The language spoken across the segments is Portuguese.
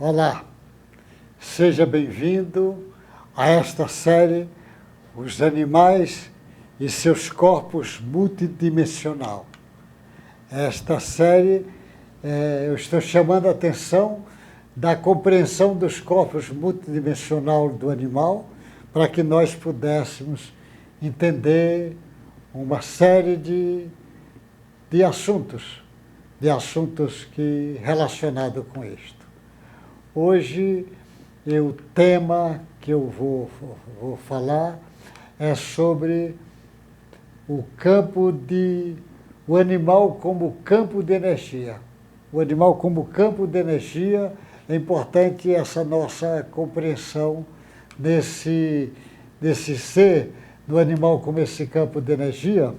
Olá, seja bem-vindo a esta série Os Animais e Seus Corpos Multidimensional. Esta série, eu estou chamando a atenção da compreensão dos corpos multidimensional do animal para que nós pudéssemos entender uma série de assuntos que relacionados com isto. Hoje, o tema que eu vou falar é sobre o animal como campo de energia. O animal como campo de energia, é importante essa nossa compreensão desse ser do animal como esse campo de energia.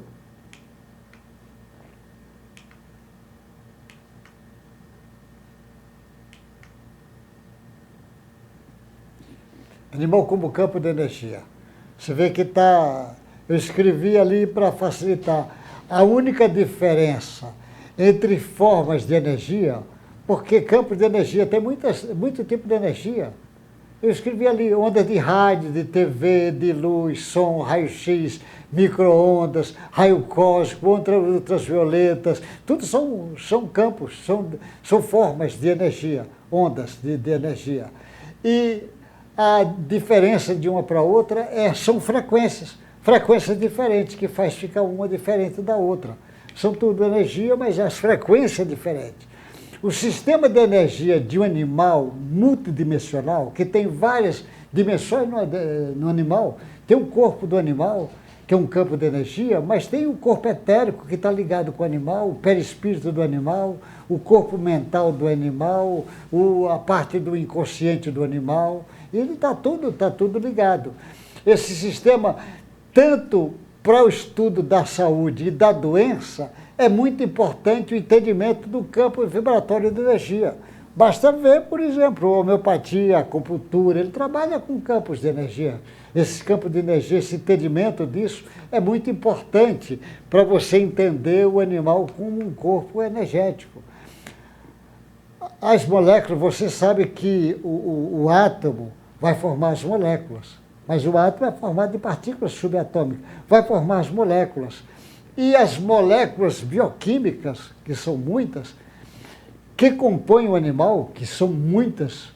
Animal como campo de energia. Você vê que eu escrevi ali para facilitar. A única diferença entre formas de energia, porque campo de energia tem muito tipo de energia. Eu escrevi ali ondas de rádio, de TV, de luz, som, raio-x, micro-ondas, raio cósmico, ondas ultravioletas, tudo são campos, são formas de energia, ondas de energia. E a diferença de uma para outra são frequências diferentes, que faz ficar uma diferente da outra. São tudo energia, mas as frequências diferentes. O sistema de energia de um animal multidimensional, que tem várias dimensões no animal, tem o corpo do animal, que é um campo de energia, mas tem o corpo etérico, que está ligado com o animal, o perispírito do animal, o corpo mental do animal, a parte do inconsciente do animal. Ele está tudo ligado. Esse sistema, tanto para o estudo da saúde e da doença, é muito importante o entendimento do campo vibratório de energia. Basta ver, por exemplo, a homeopatia, a acupuntura, ele trabalha com campos de energia. Esse campo de energia, esse entendimento disso é muito importante para você entender o animal como um corpo energético. As moléculas, você sabe que o átomo vai formar as moléculas, mas o átomo é formado de partículas subatômicas, vai formar as moléculas. E as moléculas bioquímicas, que são muitas, que compõem o animal, que são muitas,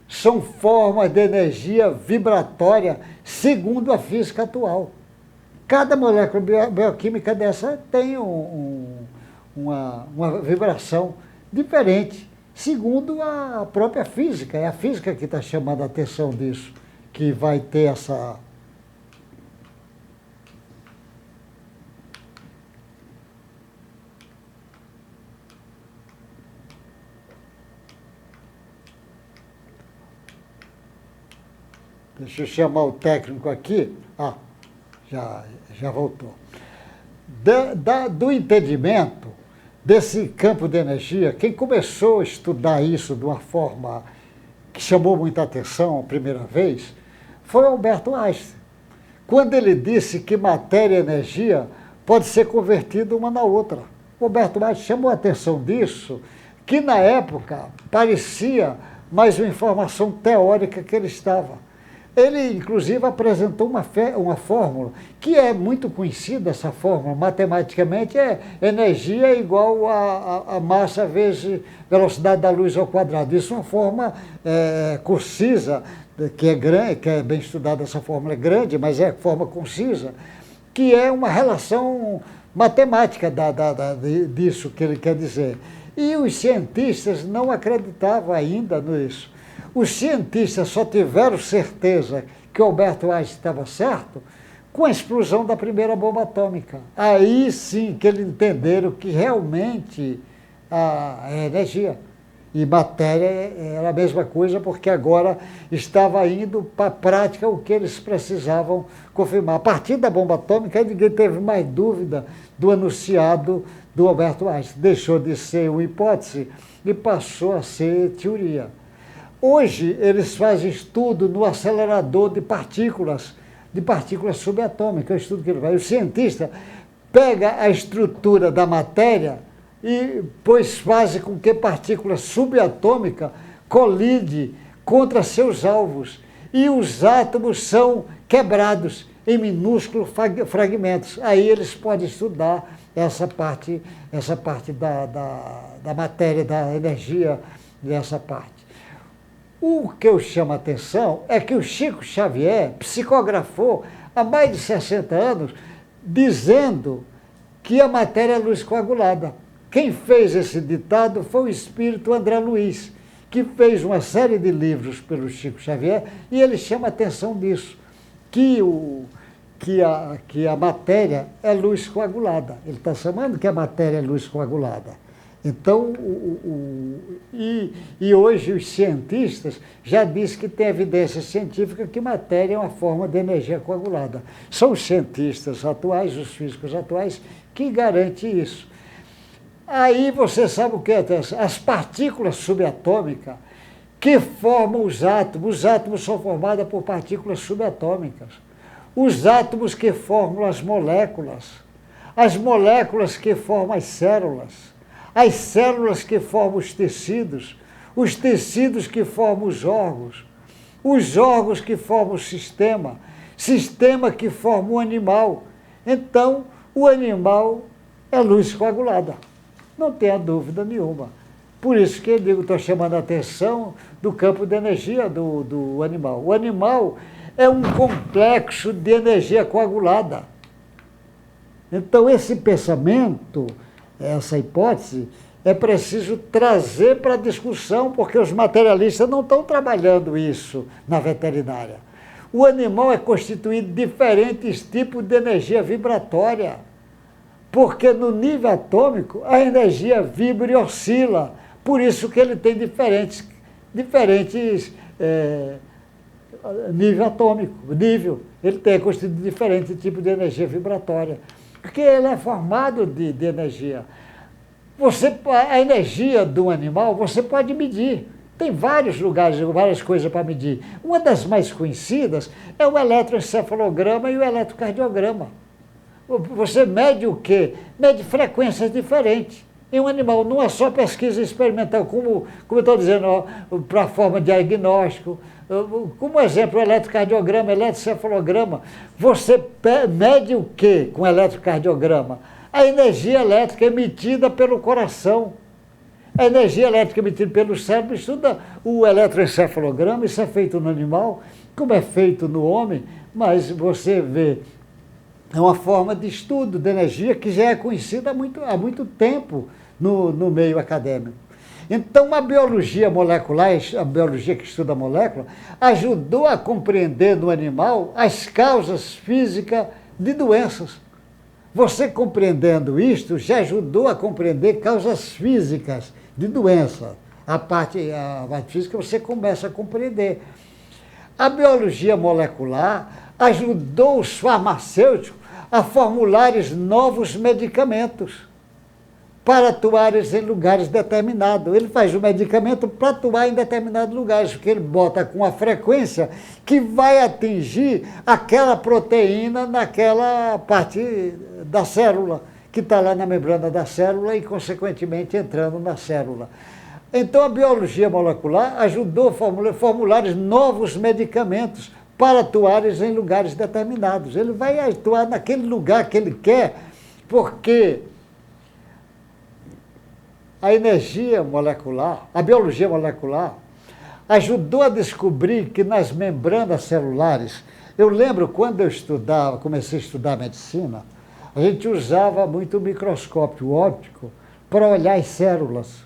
são formas de energia vibratória segundo a física atual. Cada molécula bioquímica dessa tem uma vibração diferente, segundo a própria física. É a física que está chamando a atenção disso, que vai ter essa... Deixa eu chamar o técnico aqui. Já voltou. Do entendimento desse campo de energia, quem começou a estudar isso de uma forma que chamou muita atenção a primeira vez, foi Albert Einstein. Quando ele disse que matéria e energia pode ser convertida uma na outra. O Albert Einstein chamou a atenção disso, que na época parecia mais uma informação teórica que ele estava. Ele, inclusive, apresentou uma fórmula, que é muito conhecida, essa fórmula, matematicamente, energia igual a massa vezes velocidade da luz ao quadrado. Isso é uma forma concisa, que é grande, que é bem estudada, essa fórmula é grande, mas é forma concisa, que é uma relação matemática disso que ele quer dizer. E os cientistas não acreditavam ainda nisso. Os cientistas só tiveram certeza que Albert Einstein estava certo com a explosão da primeira bomba atômica. Aí sim que eles entenderam que realmente a energia e matéria era a mesma coisa, porque agora estava indo para a prática o que eles precisavam confirmar. A partir da bomba atômica, ninguém teve mais dúvida do enunciado do Albert Einstein. Deixou de ser uma hipótese e passou a ser teoria. Hoje, eles fazem estudo no acelerador de partículas subatômicas, é o estudo que ele faz. O cientista pega a estrutura da matéria e depois faz com que partículas subatômicas colide contra seus alvos e os átomos são quebrados em minúsculos fragmentos. Aí eles podem estudar essa parte da matéria, da energia dessa parte. O que eu chamo a atenção é que o Chico Xavier psicografou há mais de 60 anos dizendo que a matéria é luz coagulada. Quem fez esse ditado foi o espírito André Luiz, que fez uma série de livros pelo Chico Xavier, e ele chama a atenção disso, que a matéria é luz coagulada. Ele está chamando que a matéria é luz coagulada. Então, e hoje os cientistas já dizem que tem evidência científica que matéria é uma forma de energia coagulada. São os cientistas atuais, os físicos atuais, que garantem isso. Aí você sabe o que é? As partículas subatômicas que formam os átomos são formados por partículas subatômicas. Os átomos que formam as moléculas que formam as células que formam os tecidos que formam os órgãos que formam o sistema que forma o animal. Então, o animal é luz coagulada, não tenha dúvida nenhuma. Por isso que eu digo, estou chamando a atenção do campo de energia do animal. O animal é um complexo de energia coagulada. Então, esse pensamento, essa hipótese, é preciso trazer para a discussão, porque os materialistas não estão trabalhando isso na veterinária. O animal é constituído de diferentes tipos de energia vibratória, porque no nível atômico a energia vibra e oscila, por isso que ele tem diferentes nível atômico, ele tem constituído de diferentes tipos de energia vibratória, porque ele é formado de energia. A energia do animal você pode medir. Tem vários lugares, várias coisas para medir. Uma das mais conhecidas é o eletroencefalograma e o eletrocardiograma. Você mede o quê? Mede frequências diferentes em um animal. Não é só pesquisa experimental, como eu estou dizendo, para a forma de diagnóstico. Como exemplo, o eletrocardiograma, eletroencefalograma. Você mede o quê com o eletrocardiograma? A energia elétrica emitida pelo coração. A energia elétrica emitida pelo cérebro. Estuda o eletroencefalograma, isso é feito no animal, como é feito no homem, mas você vê, é uma forma de estudo de energia que já é conhecida há muito tempo no meio acadêmico. Então, a biologia molecular, a biologia que estuda a molécula, ajudou a compreender no animal as causas físicas de doenças. Você compreendendo isto, já ajudou a compreender causas físicas de doença. A parte física você começa a compreender. A biologia molecular ajudou os farmacêuticos a formularem novos medicamentos para atuarem em lugares determinados. Ele faz o medicamento para atuar em determinados lugares, porque ele bota com a frequência que vai atingir aquela proteína naquela parte da célula, que está lá na membrana da célula e, consequentemente, entrando na célula. Então, a biologia molecular ajudou a formular novos medicamentos para atuarem em lugares determinados. Ele vai atuar naquele lugar que ele quer, porque a energia molecular, a biologia molecular, ajudou a descobrir que nas membranas celulares, eu lembro quando eu comecei a estudar medicina, a gente usava muito o microscópio óptico para olhar as células.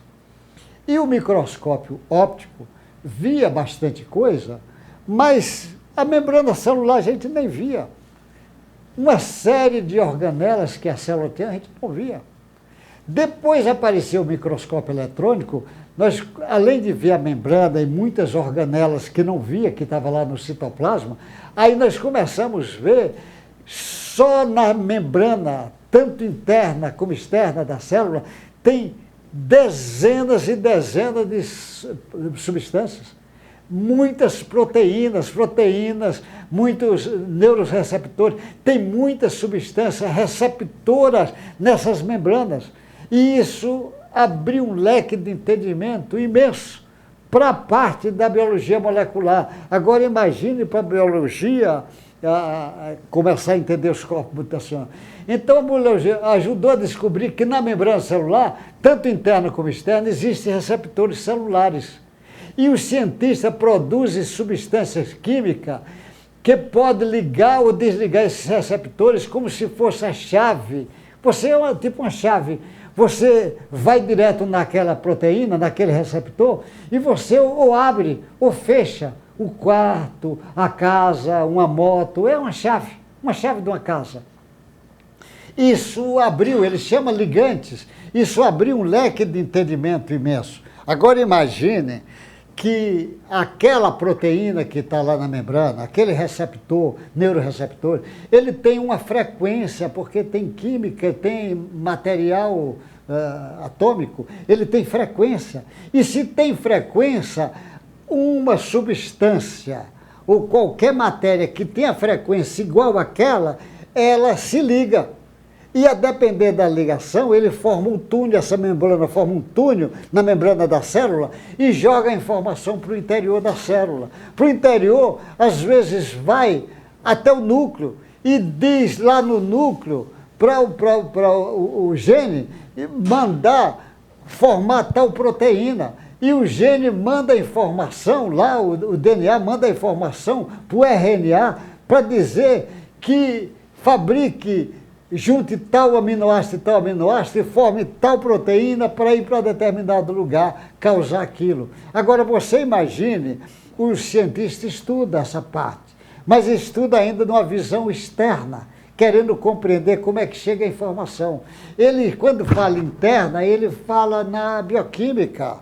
E o microscópio óptico via bastante coisa, mas a membrana celular a gente nem via. Uma série de organelas que a célula tem, a gente não via. Depois apareceu o microscópio eletrônico, nós, além de ver a membrana e muitas organelas que não via, que estava lá no citoplasma, aí nós começamos a ver só na membrana, tanto interna como externa da célula, tem dezenas e dezenas de substâncias. Muitas proteínas, muitos neuroreceptores, tem muitas substâncias receptoras nessas membranas. E isso abriu um leque de entendimento imenso para a parte da biologia molecular. Agora imagine para a biologia começar a entender os corpos mutacionais. Então a biologia ajudou a descobrir que na membrana celular, tanto interna como externa, existem receptores celulares. E os cientistas produzem substâncias químicas que podem ligar ou desligar esses receptores como se fosse a chave. Você é tipo uma chave. Você vai direto naquela proteína, naquele receptor, e você ou abre ou fecha o quarto, a casa, uma moto. É uma chave de uma casa. Isso abriu, ele chama ligantes, isso abriu um leque de entendimento imenso. Agora imagine que aquela proteína que está lá na membrana, aquele receptor, neuroreceptor, ele tem uma frequência, porque tem química, tem material atômico, ele tem frequência. E se tem frequência, uma substância ou qualquer matéria que tenha frequência igual àquela, ela se liga. E a depender da ligação, ele forma um túnel, essa membrana forma um túnel na membrana da célula e joga a informação para o interior da célula. Para o interior, às vezes vai até o núcleo e diz lá no núcleo para o gene mandar formar tal proteína. E o gene manda a informação, lá o DNA manda a informação para o RNA para dizer que fabrique, junte tal aminoácido e tal aminoácido e forme tal proteína para ir para determinado lugar, causar aquilo. Agora você imagine, os cientistas estudam essa parte, mas estudam ainda numa visão externa, querendo compreender como é que chega a informação. Ele, quando fala interna, ele fala na bioquímica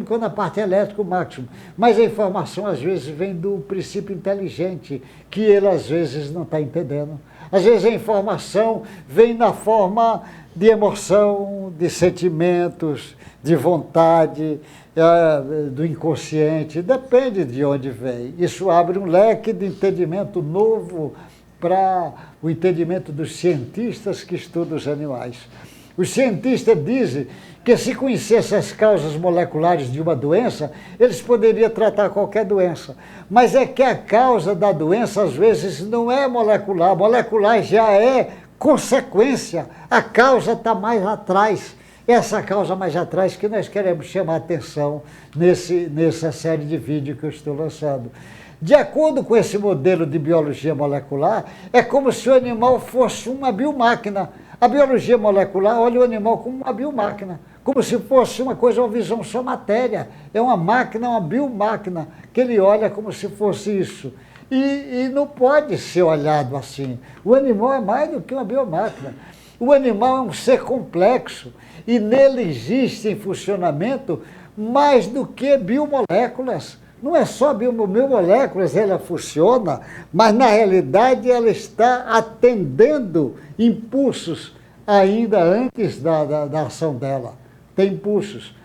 ou na parte elétrica o máximo. Mas a informação, às vezes, vem do princípio inteligente, que ele, às vezes, não está entendendo. Às vezes, a informação vem na forma de emoção, de sentimentos, de vontade, do inconsciente. Depende de onde vem. Isso abre um leque de entendimento novo para o entendimento dos cientistas que estudam os animais. Os cientistas dizem que se conhecessem as causas moleculares de uma doença, eles poderiam tratar qualquer doença. Mas é que a causa da doença, às vezes, não é molecular. Molecular já é consequência. A causa está mais atrás. Essa causa mais atrás que nós queremos chamar a atenção nessa série de vídeos que eu estou lançando. De acordo com esse modelo de biologia molecular, é como se o animal fosse uma biomáquina. A biologia molecular olha o animal como uma biomáquina, como se fosse uma coisa, uma visão só matéria. É uma máquina, uma biomáquina, que ele olha como se fosse isso. E não pode ser olhado assim. O animal é mais do que uma biomáquina. O animal é um ser complexo e nele existe em funcionamento mais do que biomoléculas. Não é só biomoléculas, ela funciona, mas na realidade ela está atendendo impulsos ainda antes da ação dela. Tem impulsos,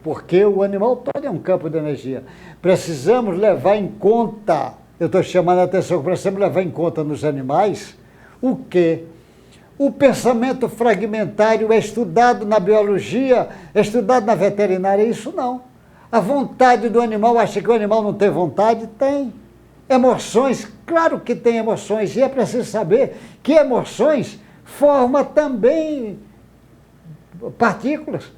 porque o animal todo é um campo de energia. Precisamos levar em conta, eu estou chamando a atenção, precisamos levar em conta nos animais o quê? O pensamento fragmentário é estudado na biologia, é estudado na veterinária, isso não. A vontade do animal, acha que o animal não tem vontade? Tem. Emoções, claro que tem emoções, e é preciso saber que emoções formam também partículas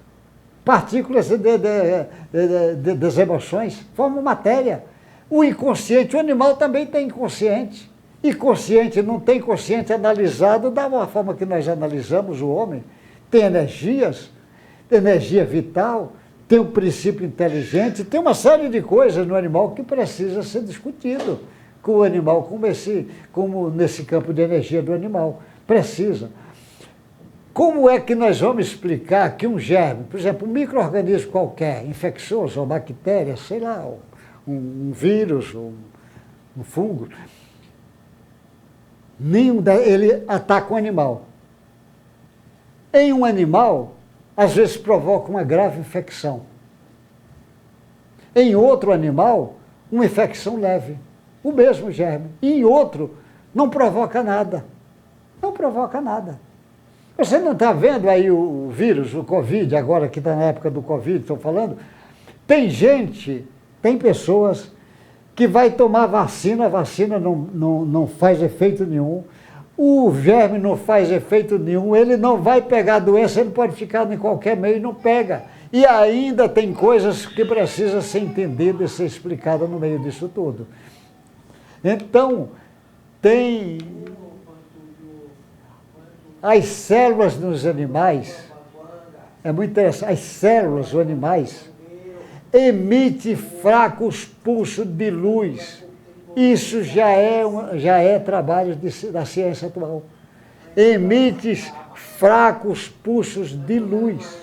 das emoções, formam matéria. O inconsciente, o animal também tem inconsciente. E consciente não tem consciente analisado da forma que nós analisamos o homem. Tem energias, energia vital, tem um princípio inteligente, tem uma série de coisas no animal que precisa ser discutido com o animal, como nesse campo de energia do animal. Precisa. Como é que nós vamos explicar que um germe, por exemplo, um micro-organismo qualquer, infeccioso, ou bactéria, sei lá, um vírus, um fungo, ele ataca um animal. Em um animal, às vezes provoca uma grave infecção. Em outro animal, uma infecção leve, o mesmo germe. E em outro, não provoca nada. Não provoca nada. Você não está vendo aí o vírus, o Covid, agora que está na época do Covid, estou falando, Tem pessoas que vai tomar vacina, a vacina não faz efeito nenhum, o verme não faz efeito nenhum, ele não vai pegar a doença, ele pode ficar em qualquer meio e não pega. E ainda tem coisas que precisam ser entendidas e ser explicadas no meio disso tudo. Então, tem as células nos animais, é muito interessante, as células dos animais emitem fracos pulsos de luz. Isso já é trabalho da ciência atual. Emite fracos pulsos de luz.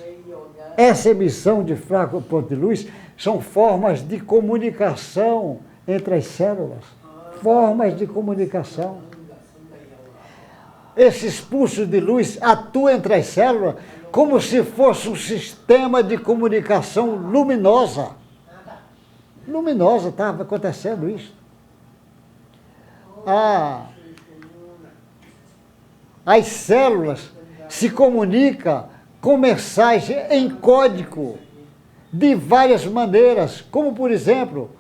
Essa emissão de fraco pulso de luz são formas de comunicação entre as células. Formas de comunicação. Esses pulsos de luz atuam entre as células como se fosse um sistema de comunicação luminosa. Luminosa, estava acontecendo isso. As células se comunicam com mensagem em código de várias maneiras, como, por exemplo,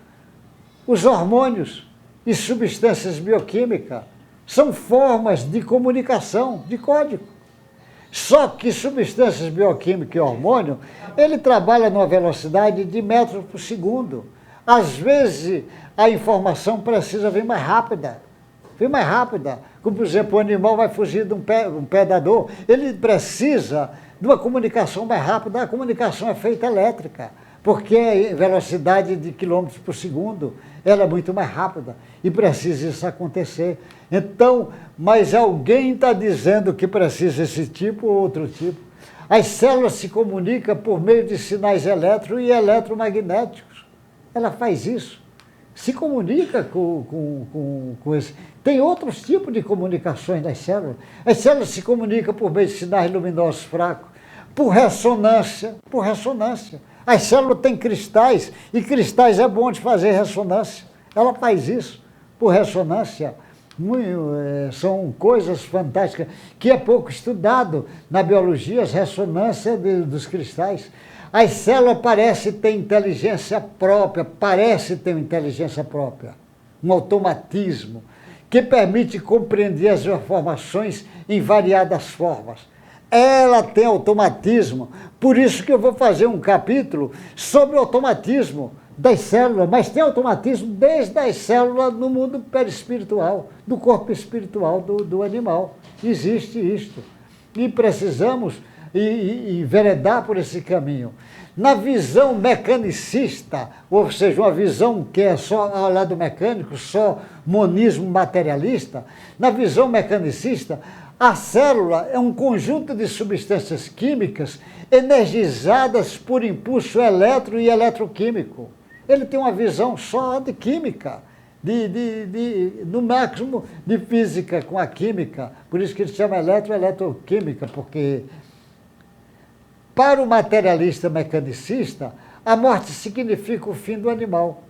os hormônios e substâncias bioquímicas são formas de comunicação, de código. Só que substâncias bioquímicas e hormônio, ele trabalha numa velocidade de metros por segundo. Às vezes, a informação precisa vir mais rápida. Como, por exemplo, o animal vai fugir de um predador, ele precisa de uma comunicação mais rápida. A comunicação é feita elétrica, porque a velocidade de quilômetros por segundo ela é muito mais rápida e precisa isso acontecer. Então, mas alguém está dizendo que precisa esse tipo ou outro tipo. As células se comunicam por meio de sinais elétricos e eletromagnéticos. Ela faz isso. Se comunica com esse. Tem outros tipos de comunicações das células. As células se comunicam por meio de sinais luminosos fracos, por ressonância. As células têm cristais, e cristais é bom de fazer ressonância. Ela faz isso por ressonância. São coisas fantásticas, que é pouco estudado na biologia, as ressonâncias dos cristais. As células parecem ter inteligência própria, um automatismo, que permite compreender as informações em variadas formas. Ela tem automatismo, por isso que eu vou fazer um capítulo sobre o automatismo das células, mas tem automatismo desde as células no mundo perispiritual, do corpo espiritual do animal. Existe isto. E precisamos enveredar por esse caminho. Na visão mecanicista, ou seja, uma visão que é só ao lado mecânico, só monismo materialista, na visão mecanicista, a célula é um conjunto de substâncias químicas energizadas por impulso eletro e eletroquímico. Ele tem uma visão só de química, no máximo de física com a química, por isso que ele chama eletroquímica, porque para o materialista mecanicista, a morte significa o fim do animal,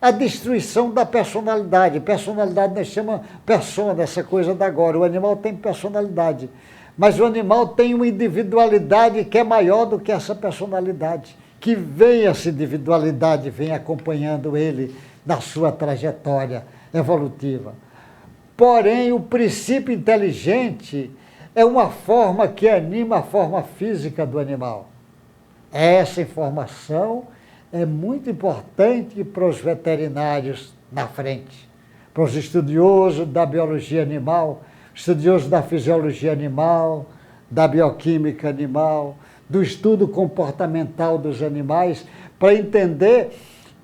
a destruição da personalidade. Personalidade nós chamamos persona, essa coisa da agora. O animal tem personalidade, mas o animal tem uma individualidade que é maior do que essa personalidade, que vem essa individualidade, vem acompanhando ele na sua trajetória evolutiva. Porém, o princípio inteligente é uma forma que anima a forma física do animal. Essa informação é muito importante para os veterinários na frente, para os estudiosos da biologia animal, estudiosos da fisiologia animal, da bioquímica animal, do estudo comportamental dos animais, para entender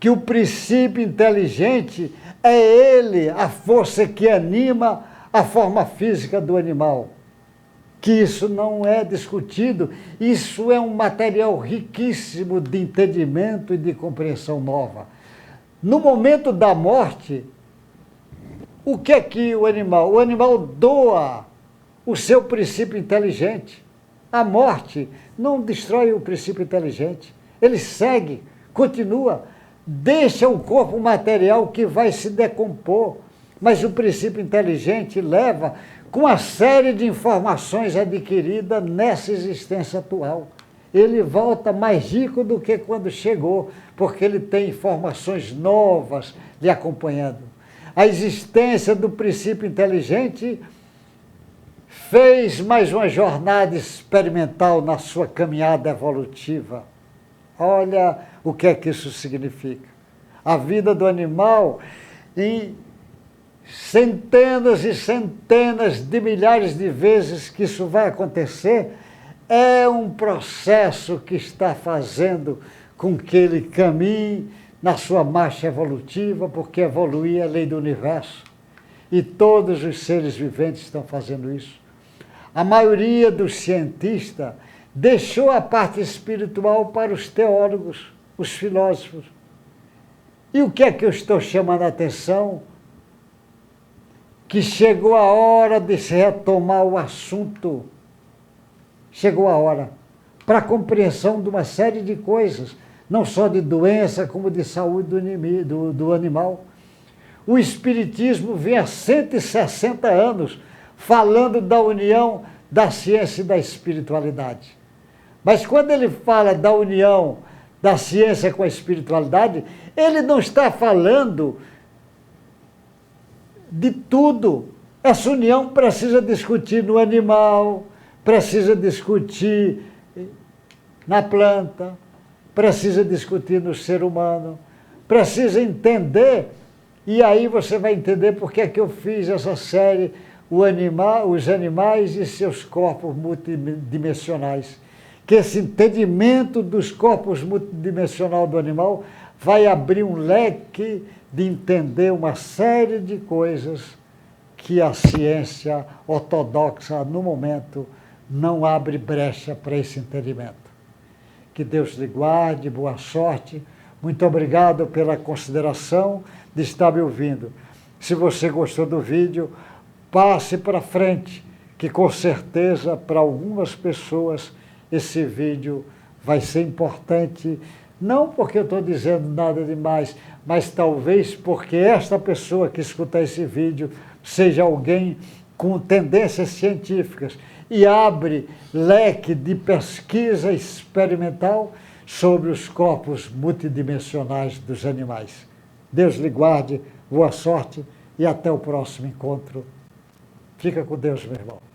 que o princípio inteligente é ele, a força que anima a forma física do animal. Que isso não é discutido, isso é um material riquíssimo de entendimento e de compreensão nova. No momento da morte, o que é que o animal? O animal doa o seu princípio inteligente. A morte não destrói o princípio inteligente, ele segue, continua, deixa o corpo material que vai se decompor, mas o princípio inteligente leva com a série de informações adquiridas nessa existência atual. ele volta mais rico do que quando chegou, porque ele tem informações novas lhe acompanhando. A existência do princípio inteligente fez mais uma jornada experimental na sua caminhada evolutiva. Olha o que é que isso significa. A vida do animal, em centenas e centenas de milhares de vezes que isso vai acontecer, é um processo que está fazendo com que ele caminhe na sua marcha evolutiva, porque evoluir é a lei do universo. E todos os seres viventes estão fazendo isso. A maioria dos cientistas deixou a parte espiritual para os teólogos, os filósofos. E o que é que eu estou chamando a atenção? Que chegou a hora de se retomar o assunto. Chegou a hora para a compreensão de uma série de coisas, não só de doença, como de saúde do animal. O Espiritismo vem há 160 anos falando da união da ciência e da espiritualidade. Mas quando ele fala da união da ciência com a espiritualidade, ele não está falando de tudo. Essa união precisa discutir no animal, precisa discutir na planta, precisa discutir no ser humano, precisa entender, e aí você vai entender por que é que eu fiz essa série, os animais e seus corpos multidimensionais. Que esse entendimento dos corpos multidimensionais do animal vai abrir um leque de entender uma série de coisas que a ciência ortodoxa, no momento, não abre brecha para esse entendimento. Que Deus lhe guarde, boa sorte. Muito obrigado pela consideração de estar me ouvindo. Se você gostou do vídeo, passe para frente, que com certeza para algumas pessoas esse vídeo vai ser importante, não porque eu estou dizendo nada demais, mas talvez porque esta pessoa que escuta esse vídeo seja alguém com tendências científicas e abre leque de pesquisa experimental sobre os corpos multidimensionais dos animais. Deus lhe guarde, boa sorte e até o próximo encontro. Fica com Deus, meu irmão.